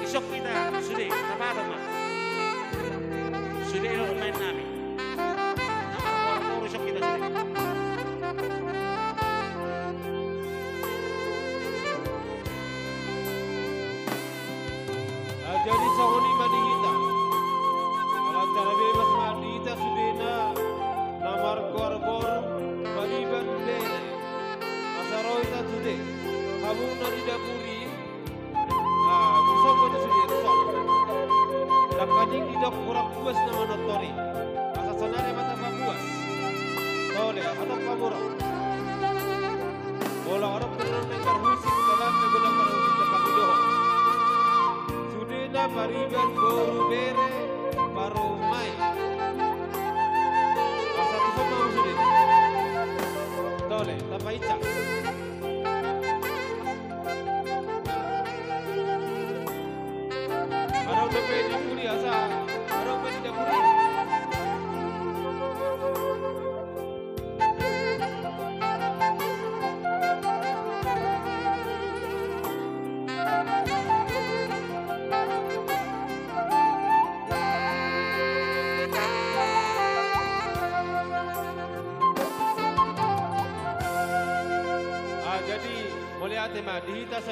isok kita sudah apa mah sudah lo main nami nama orang isok kita sudah jadi sahoni manihita kalau cara bebas manihita sudah namar korbor mariban bere asaroita sudah kamu nari dapuri busok itu sudah rusol dakading tidak kurang puas nama notori asa senare mata puas tole atau kamura bola orang benar nengkar huisi dalam negara huisi tempat hidup sudah mariban boru bere baru mai asa busok mau sudah tole tanpa icak Arau dapat dipuri asa, arau dapat dipuri. Jadi, boleh hati mah dihita